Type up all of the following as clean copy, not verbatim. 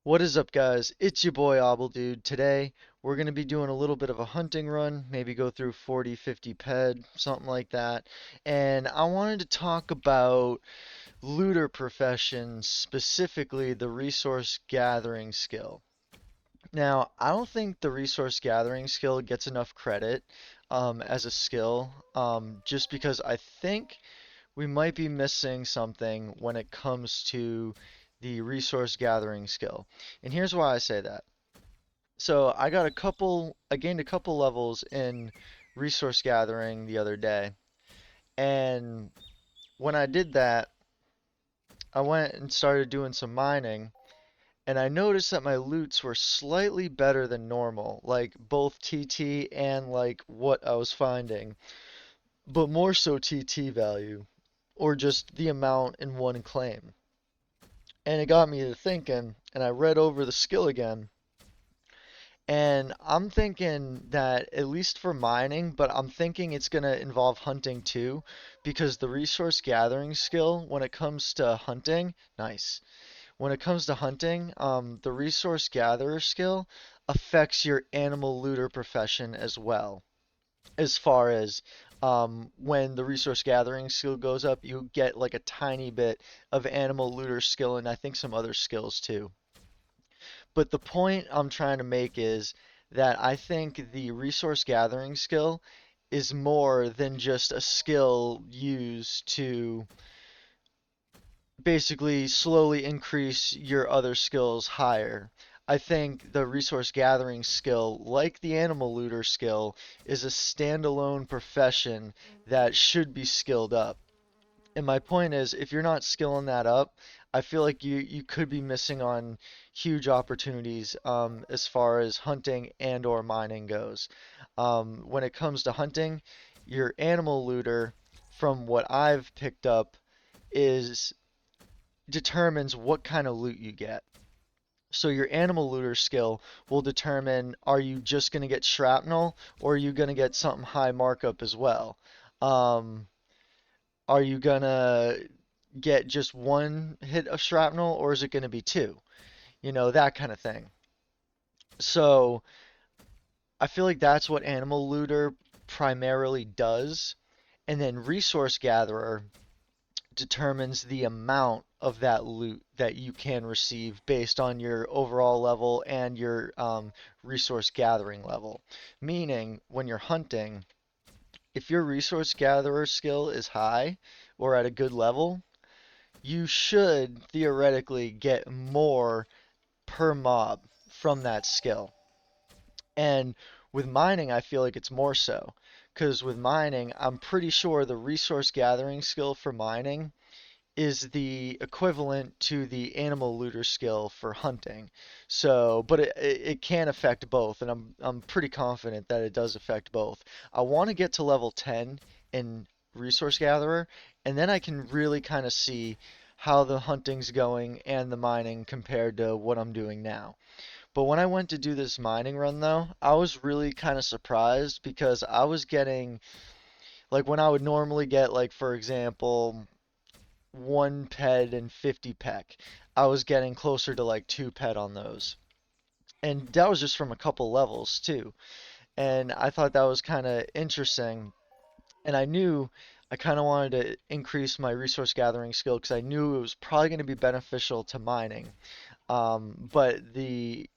What is up, guys? It's your boy obbldude. Today, we're going to be doing a little bit of a hunting run, maybe go through 40, 50 ped, something like that. And I wanted to talk about looter professions, specifically the resource gathering skill. Now, I don't think the resource gathering skill gets enough credit as a skill, just because I think we might be missing something when it comes to the resource gathering skill. And here's why I say that. So I gained a couple levels in resource gathering the other day. And when I did that, I went and started doing some mining. And I noticed that my loots were slightly better than normal, like both TT and like what I was finding, but more so TT value, or just the amount in one claim. And it got me to thinking, and I read over the skill again, and I'm thinking that at least for mining, but I'm thinking it's going to involve hunting too, because the resource gathering skill, when it comes to hunting, nice. When it comes to hunting, the resource gatherer skill affects your animal looter profession as well. As far as when the resource gathering skill goes up, you get like a tiny bit of animal looter skill and I think some other skills too. But the point I'm trying to make is that I think the resource gathering skill is more than just a skill used to basically slowly increase your other skills higher. I think the resource gathering skill, like the animal looter skill, is a standalone profession that should be skilled up. And my point is, if you're not skilling that up, I feel like you could be missing on huge opportunities as far as hunting and or mining goes. When it comes to hunting, your animal looter, from what I've picked up, is determines what kind of loot you get. So your animal looter skill will determine, are you just going to get shrapnel or are you going to get something high markup as well? Um, are you going to get just one hit of shrapnel or is it going to be two? You know, that kind of thing. So I feel like that's what animal looter primarily does. And then resource gatherer determines the amount of that loot that you can receive based on your overall level and your resource gathering level. Meaning, when you're hunting, if your resource gatherer skill is high or at a good level, you should theoretically get more per mob from that skill. And with mining, I feel like it's more so. Because with mining, I'm pretty sure the resource gathering skill for mining is the equivalent to the animal looter skill for hunting. So, but it can affect both, and I'm pretty confident that it does affect both. I want to get to level 10 in resource gatherer, and then I can really kind of see how the hunting's going and the mining compared to what I'm doing now. But when I went to do this mining run though, I was really kind of surprised because I was getting like when I would normally get like for example 1 ped and 50 peck. I was getting closer to like 2 ped on those. And that was just from a couple levels too. And I thought that was kind of interesting. And I knew I kind of wanted to increase my resource gathering skill because I knew it was probably going to be beneficial to mining. But the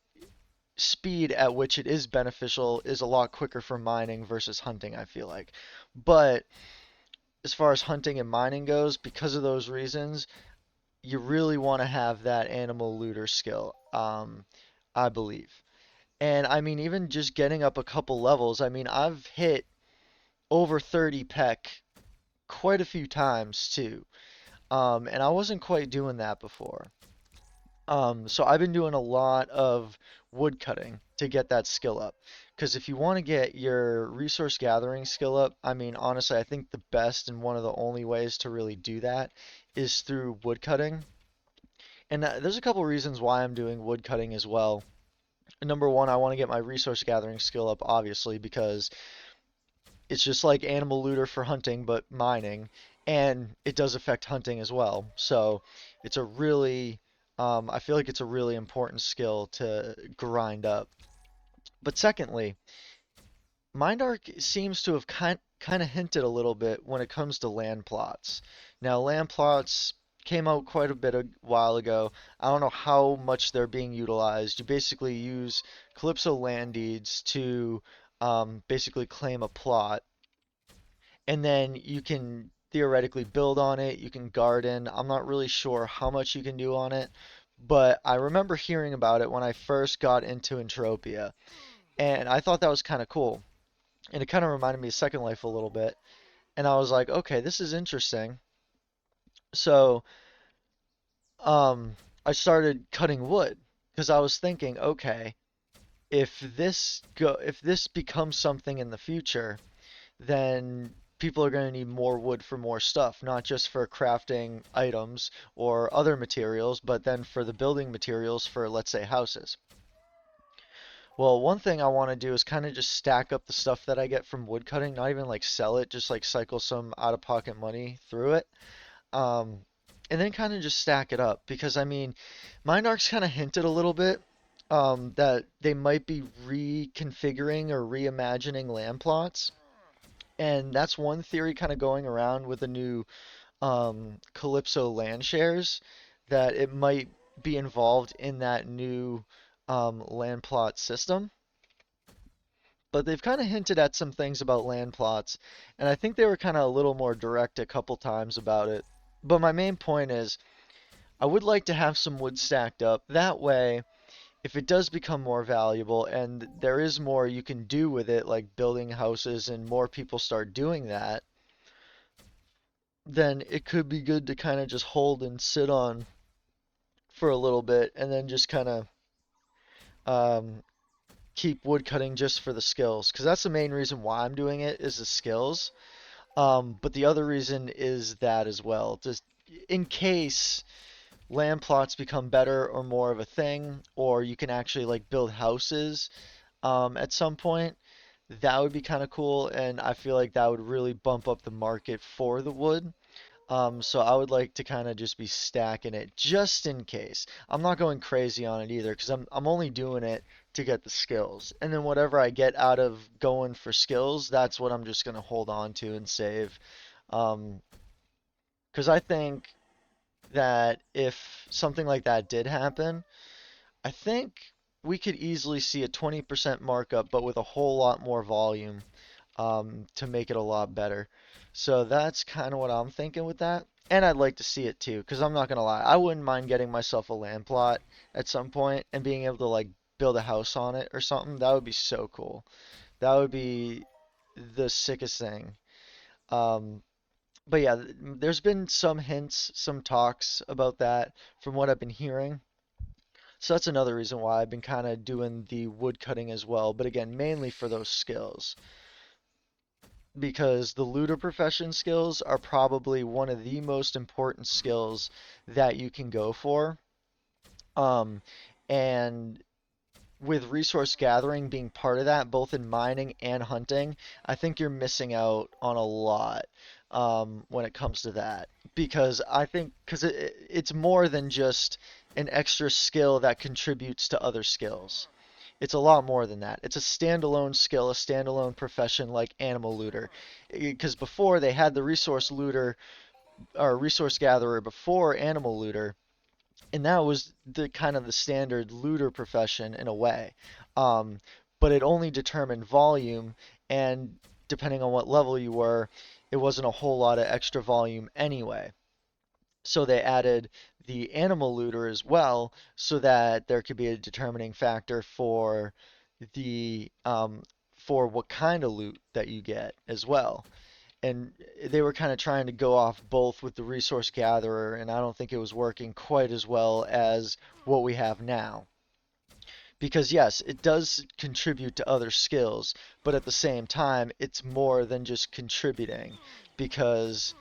speed at which it is beneficial is a lot quicker for mining versus hunting, I feel like. But as far as hunting and mining goes, because of those reasons, you really want to have that animal looter skill, I believe. And I mean, even just getting up a couple levels, I mean, I've hit over 30 peck quite a few times too. And I wasn't quite doing that before. So I've been doing a lot of wood cutting to get that skill up. Because if you want to get your resource gathering skill up, I mean, honestly, I think the best and one of the only ways to really do that is through wood cutting. And there's a couple reasons why I'm doing wood cutting as well. Number one, I want to get my resource gathering skill up, obviously, because it's just like animal looter for hunting, but mining, and it does affect hunting as well. So it's a really I feel like it's a really important skill to grind up. But secondly, Mindark seems to have kind of hinted a little bit when it comes to land plots. Now, land plots came out quite a bit a while ago. I don't know how much they're being utilized. You basically use Calypso land deeds to basically claim a plot, and then you can theoretically build on it. You can garden. I'm not really sure how much you can do on it, but I remember hearing about it when I first got into Entropia, and I thought that was kind of cool, and it kind of reminded me of Second Life a little bit. And I was like, okay, this is interesting. So, um, I started cutting wood because I was thinking, okay, if this becomes something in the future, then people are going to need more wood for more stuff, not just for crafting items or other materials, but then for the building materials for, let's say, houses. Well, one thing I want to do is kind of just stack up the stuff that I get from wood cutting, not even like sell it, just like cycle some out-of-pocket money through it. Um, and then kind of just stack it up because I mean, Mindark's kind of hinted a little bit that they might be reconfiguring or reimagining land plots. And that's one theory kind of going around with the new Calypso land shares, that it might be involved in that new land plot system. But they've kind of hinted at some things about land plots, and I think they were kind of a little more direct a couple times about it. But my main point is, I would like to have some wood stacked up. That way, if it does become more valuable and there is more you can do with it, like building houses, and more people start doing that, then it could be good to kind of just hold and sit on for a little bit and then just kind of um, keep wood cutting just for the skills. Because that's the main reason why I'm doing it is the skills. But the other reason is that as well. Just in case land plots become better or more of a thing, or you can actually like build houses at some point, that would be kind of cool, and I feel like that would really bump up the market for the wood. So I would like to kind of just be stacking it just in case. I'm not going crazy on it either because I'm only doing it to get the skills. And then whatever I get out of going for skills, that's what I'm just going to hold on to and save. Um, because I think that if something like that did happen, I think we could easily see a 20% markup, but with a whole lot more volume to make it a lot better. So that's kind of what I'm thinking with that. And I'd like to see it too, because I'm not gonna lie, I wouldn't mind getting myself a land plot at some point and being able to like build a house on it or something. That would be so cool. That would be the sickest thing. Um, but yeah, there's been some hints, some talks about that from what I've been hearing. So that's another reason why I've been kind of doing the wood cutting as well. But again, mainly for those skills. Because the looter profession skills are probably one of the most important skills that you can go for. Um, and with resource gathering being part of that, both in mining and hunting, I think you're missing out on a lot when it comes to that. Because I think because it's more than just an extra skill that contributes to other skills. It's a lot more than that. It's a standalone skill, a standalone profession like animal looter. Because before they had the resource looter or resource gatherer before animal looter, and that was the kind of the standard looter profession in a way. Um, but it only determined volume, and depending on what level you were, it wasn't a whole lot of extra volume anyway. So they added the animal looter as well, so that there could be a determining factor the for what kind of loot that you get as well. And they were kind of trying to go off both with the resource gatherer, and I don't think it was working quite as well as what we have now. Because yes, it does contribute to other skills, but at the same time, it's more than just contributing because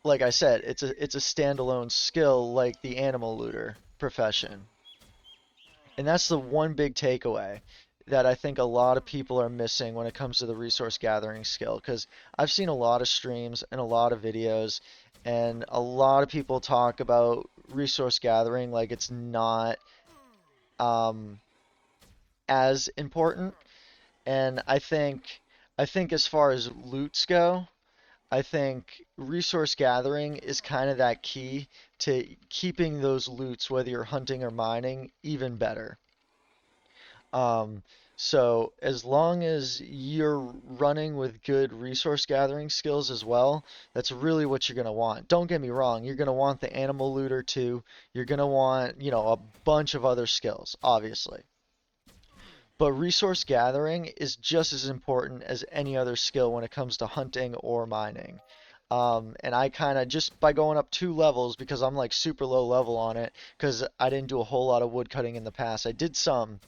like I said, it's a standalone skill like the animal looter profession. And that's the one big takeaway that I think a lot of people are missing when it comes to the resource gathering skill. Because I've seen a lot of streams and a lot of videos, And a lot of people talk about resource gathering like it's not um, as important. And I think as far as loots go, I think resource gathering is kind of that key to keeping those loots, whether you're hunting or mining, even better. Um, so as long as you're running with good resource gathering skills as well, that's really what you're going to want. Don't get me wrong, you're going to want the animal looter too. You're going to want, a bunch of other skills, obviously. But resource gathering is just as important as any other skill when it comes to hunting or mining. And I kind of just by going up 2 levels because I'm like super low level on it because I didn't do a whole lot of wood cutting in the past. I did some.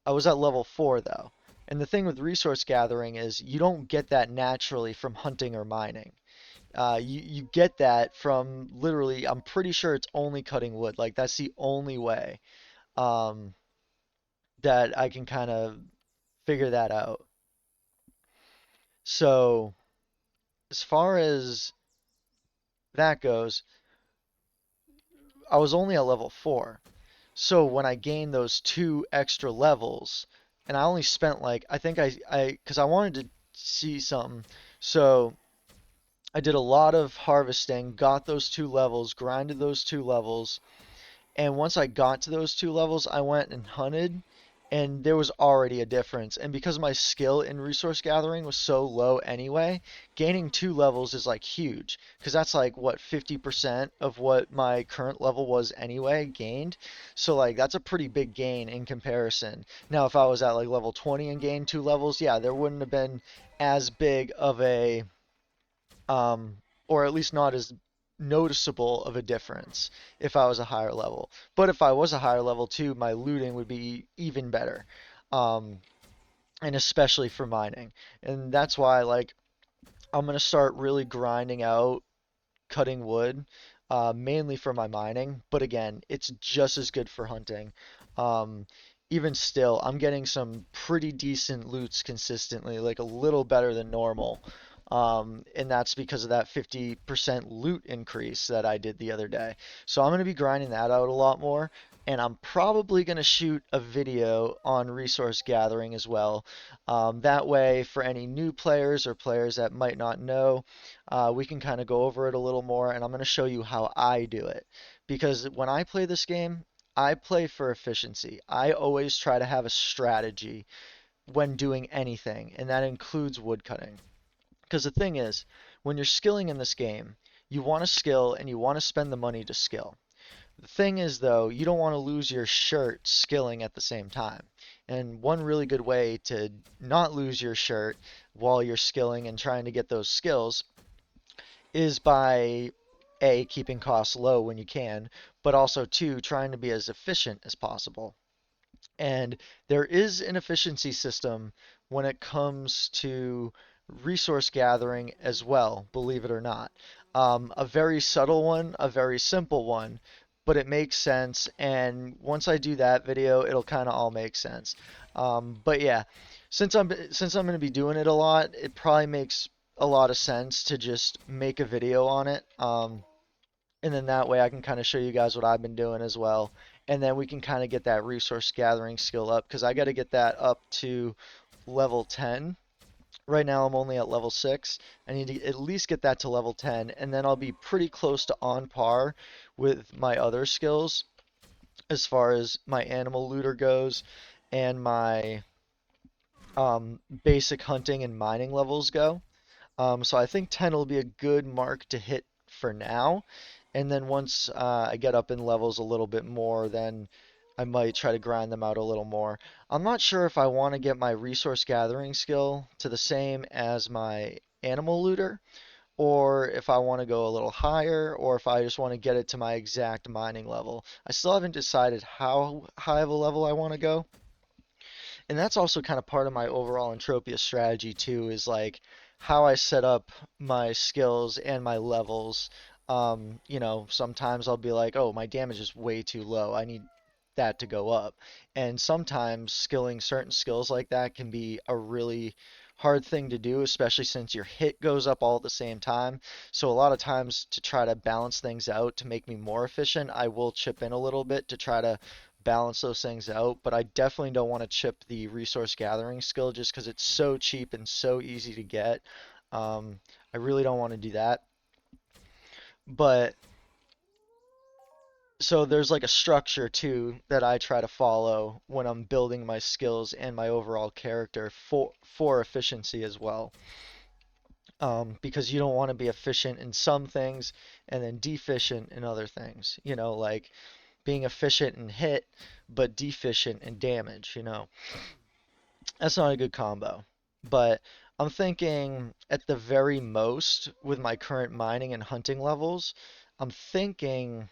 I was at level 4 though. And the thing with resource gathering is you don't get that naturally from hunting or mining. You get that from literally, I'm pretty sure it's only cutting wood. Like that's the only way um, that I can kind of figure that out. So, as far as that goes, I was only at level 4. So, when I gained those 2 extra levels, and I only spent like, I think because I wanted to see something. So, I did a lot of harvesting, got those 2 levels, grinded those 2 levels, and once I got to those 2 levels, I went and hunted, and there was already a difference. And because my skill in resource gathering was so low anyway, gaining 2 levels is like huge. Because that's like, what, 50% of what my current level was anyway, gained. So, like, that's a pretty big gain in comparison. Now, if I was at like level 20 and gained 2 levels, yeah, there wouldn't have been as big of a um, or at least not as noticeable of a difference if I was a higher level. But if I was a higher level too, my looting would be even better, um, and especially for mining. And that's why, like, I'm gonna start really grinding out cutting wood, mainly for my mining. But again, it's just as good for hunting. Um, Even still, I'm getting some pretty decent loots consistently, like a little better than normal. And that's because of that 50% loot increase that I did the other day. So I'm going to be grinding that out a lot more. And I'm probably going to shoot a video on resource gathering as well. That way, for any new players or players that might not know, we can kind of go over it a little more, and I'm going to show you how I do it. Because when I play this game, I play for efficiency. I always try to have a strategy when doing anything, and that includes woodcutting. Because the thing is, when you're skilling in this game, you want to skill and you want to spend the money to skill. The thing is, though, you don't want to lose your shirt skilling at the same time. And one really good way to not lose your shirt while you're skilling and trying to get those skills is by A, keeping costs low when you can, but also two, trying to be as efficient as possible. And there is an efficiency system when it comes to resource gathering as well, believe it or not. A very subtle one, a very simple one, but it makes sense. And once I do that video, it'll kind of all make sense. But yeah, since I'm going to be doing it a lot, it probably makes a lot of sense to just make a video on it. And then that way I can kind of show you guys what I've been doing as well. And then we can kind of get that resource gathering skill up because I got to get that up to level 10. Right now I'm only at level 6. I need to at least get that to level 10 and then I'll be pretty close to on par with my other skills as far as my animal looter goes and my basic hunting and mining levels go. So I think 10 will be a good mark to hit for now. And then once I get up in levels a little bit more, then I might try to grind them out a little more. I'm not sure if I want to get my resource gathering skill to the same as my animal looter, or if I want to go a little higher, or if I just want to get it to my exact mining level. I still haven't decided how high of a level I want to go. And that's also kind of part of my overall Entropia strategy too, is like how I set up my skills and my levels. Sometimes I'll be like, oh, my damage is way too low. I need that to go up. And sometimes skilling certain skills like that can be a really hard thing to do, especially since your hit goes up all at the same time. So a lot of times to try to balance things out to make me more efficient, I will chip in a little bit to try to balance those things out, but I definitely don't want to chip the resource gathering skill just because it's so cheap and so easy to get. I really don't want to do that. But so there's like a structure too that I try to follow when I'm building my skills and my overall character for efficiency as well. Because you don't want to be efficient in some things and then deficient in other things. Like being efficient in hit but deficient in damage. That's not a good combo. But I'm thinking at the very most with my current mining and hunting levels, I'm thinking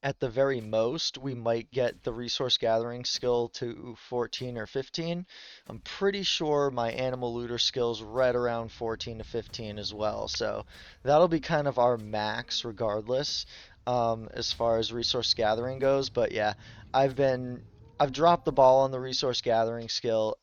at the very most, we might get the resource gathering skill to 14 or 15. I'm pretty sure my animal looter skill's right around 14 to 15 as well. So that'll be kind of our max regardless, as far as resource gathering goes. But yeah, I've been I've dropped the ball on the resource gathering skill.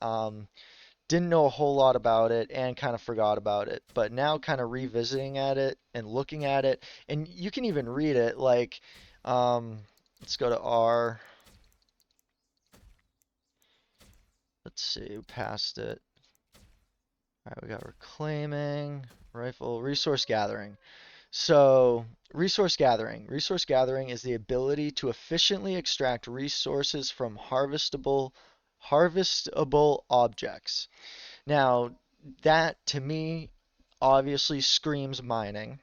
Didn't know a whole lot about it and kind of forgot about it. But now kind of revisiting at it and looking at it, and you can even read it like, um, let's go to R. Let's see, we passed it. All right, we got reclaiming, rifle, resource gathering. So, resource gathering. Resource gathering is the ability to efficiently extract resources from harvestable objects. Now, that to me obviously screams mining.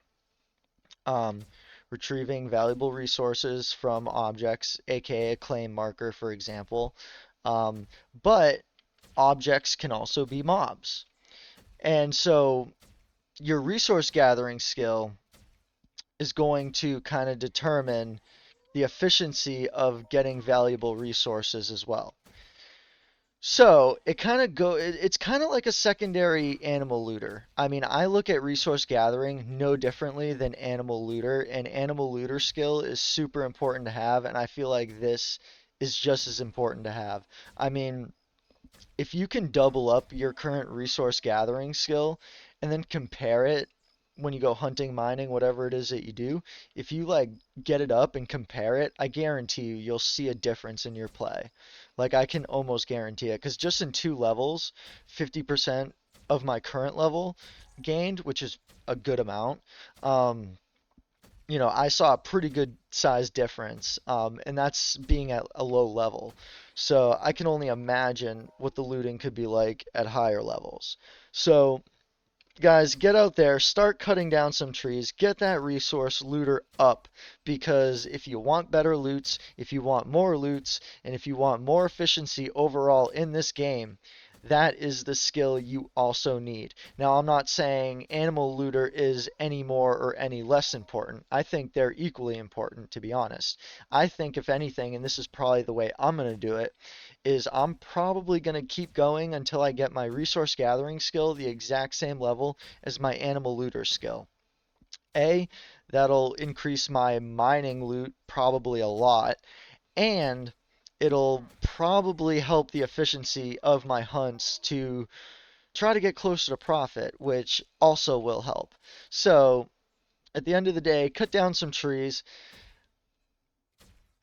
Um, Retrieving valuable resources from objects, aka a claim marker, for example. Um, but objects can also be mobs. And so your resource gathering skill is going to kind of determine the efficiency of getting valuable resources as well. So it's kind of like a secondary animal looter. I mean, I look at resource gathering no differently than animal looter, and animal looter skill is super important to have, and I feel like this is just as important to have. I mean, if you can double up your current resource gathering skill and then compare it when you go hunting, mining, whatever it is that you do, if you like get it up and compare it, I guarantee you'll see a difference in your play. Like I can almost guarantee it because just in 2 levels, 50% of my current level gained, which is a good amount. Um, I saw a pretty good size difference, and that's being at a low level. So I can only imagine what the looting could be like at higher levels. So guys, get out there, start cutting down some trees, get that resource looter up. Because if you want better loots, if you want more loots, and if you want more efficiency overall in this game, that is the skill you also need. Now, I'm not saying animal looter is any more or any less important. I think they're equally important, to be honest. I think, if anything, and this is probably the way I'm going to do it, is I'm probably going to keep going until I get my resource gathering skill the exact same level as my animal looter skill. A, that'll increase my mining loot probably a lot, and it'll probably help the efficiency of my hunts to try to get closer to profit, which also will help. So, at the end of the day, cut down some trees.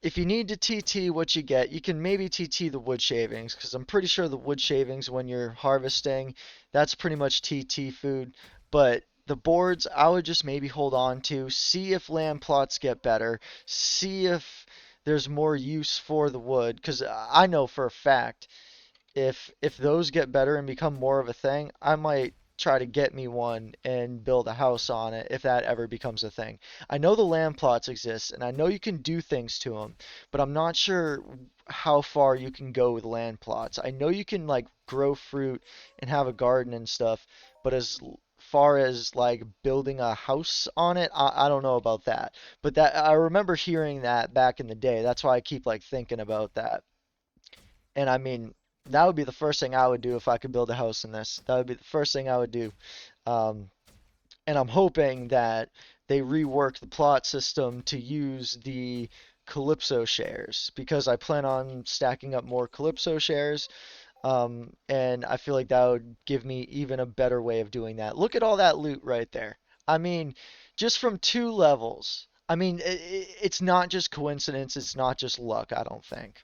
If you need to TT what you get, you can maybe TT the wood shavings, because I'm pretty sure the wood shavings when you're harvesting, that's pretty much TT food. But the boards, I would just maybe hold on to, see if land plots get better, see if there's more use for the wood, because I know for a fact if those get better and become more of a thing, I might try to get me one and build a house on it if that ever becomes a thing. I know the land plots exist and I know you can do things to them, but I'm not sure how far you can go with land plots. I know you can like grow fruit and have a garden and stuff, but as far as like building a house on it, I don't know about that. But that I remember hearing that back in the day. That's why I keep like thinking about that. And I mean, that would be the first thing I would do if I could build a house in this. That would be the first thing I would do. Um, and I'm hoping that they rework the plot system to use the Calypso shares because I plan on stacking up more Calypso shares. And I feel like that would give me even a better way of doing that. Look at all that loot right there. I mean, just from 2 levels. I mean, it's not just coincidence, it's not just luck, I don't think.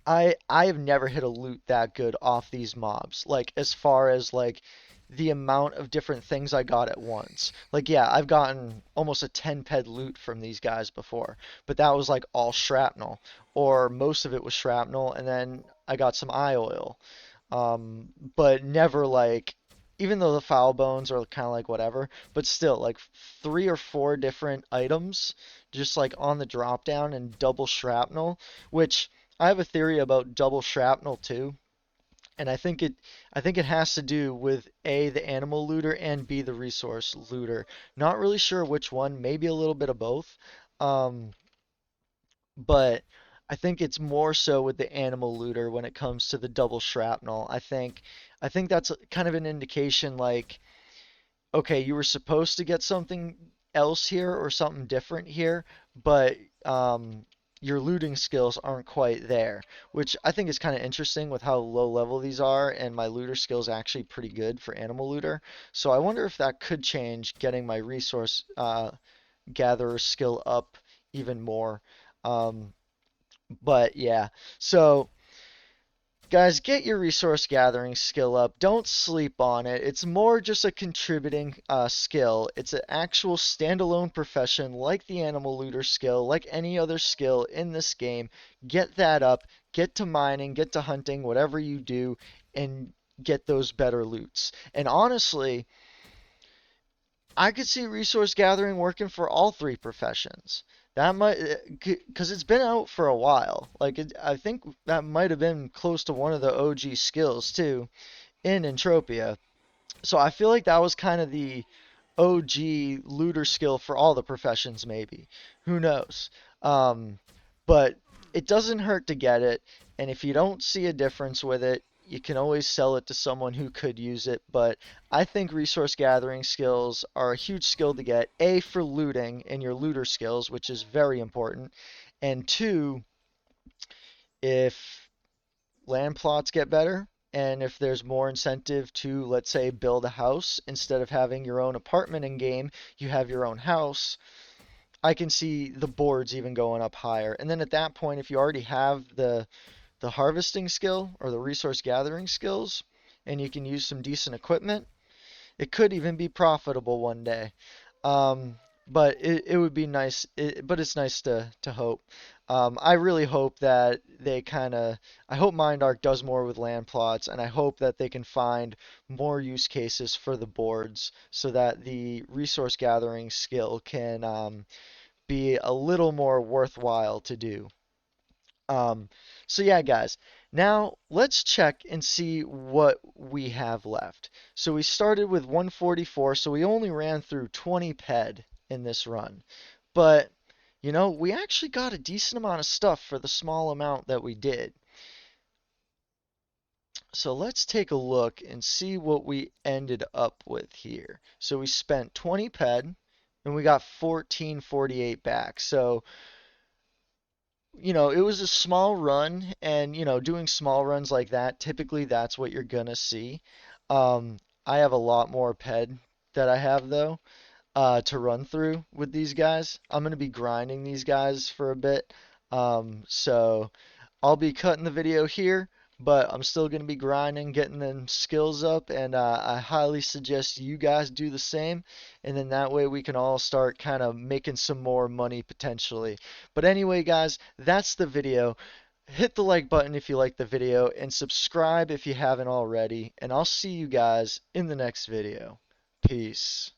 I have never hit a loot that good off these mobs. Like as far as like the amount of different things I got at once. Like yeah, I've gotten almost a 10 ped loot from these guys before, but that was like all shrapnel or most of it was shrapnel and then I got some eye oil. But never like even though the foul bones are kind of like whatever, but still like 3 or 4 different items just like on the drop down and double shrapnel, which I have a theory about double shrapnel too, and I think it has to do with A, the animal looter, and B, the resource looter. Not really sure which one, maybe a little bit of both. Um, but I think it's more so with the animal looter when it comes to the double shrapnel. I think that's kind of an indication like okay, you were supposed to get something else here or something different here, but your looting skills aren't quite there, which I think is kind of interesting with how low level these are, and my looter skills actually pretty good for animal looter. So I wonder if that could change getting my resource gatherer skill up even more. Um, but yeah, so guys, get your resource gathering skill up. Don't sleep on it. It's more just a contributing skill. It's an actual standalone profession like the animal looter skill, like any other skill in this game. Get that up. Get to mining, get to hunting, whatever you do, and get those better loots. And honestly, I could see resource gathering working for all 3 professions. That might, because it's been out for a while. Like, I think that might have been close to one of the OG skills too in Entropia. So I feel like that was kind of the OG looter skill for all the professions, maybe. Who knows? Um, but it doesn't hurt to get it, and if you don't see a difference with it, you can always sell it to someone who could use it. But I think resource gathering skills are a huge skill to get. A, for looting and your looter skills, which is very important. And two, if land plots get better, and if there's more incentive to, let's say, build a house instead of having your own apartment in game, you have your own house. I can see the boards even going up higher. And then at that point, if you already have the harvesting skill or the resource gathering skills, and you can use some decent equipment, it could even be profitable one day. Um, but it would be nice, but it's nice to hope. I really hope that they kind of, I hope Mind does more with land plots, and I hope that they can find more use cases for the boards so that the resource gathering skill can be a little more worthwhile to do. Um, so yeah, guys, now let's check and see what we have left. So we started with 144, so we only ran through 20 ped in this run. But, we actually got a decent amount of stuff for the small amount that we did. So let's take a look and see what we ended up with here. So we spent 20 ped and we got 1448 back. So it was a small run, and doing small runs like that, typically that's what you're gonna see. Um, I have a lot more ped that I have though, to run through with these guys. I'm gonna be grinding these guys for a bit, so I'll be cutting the video here, but I'm still going to be grinding, getting them skills up, and I highly suggest you guys do the same, and then that way we can all start kind of making some more money potentially. But anyway, guys, that's the video. Hit the like button if you like the video, and subscribe if you haven't already, and I'll see you guys in the next video. Peace.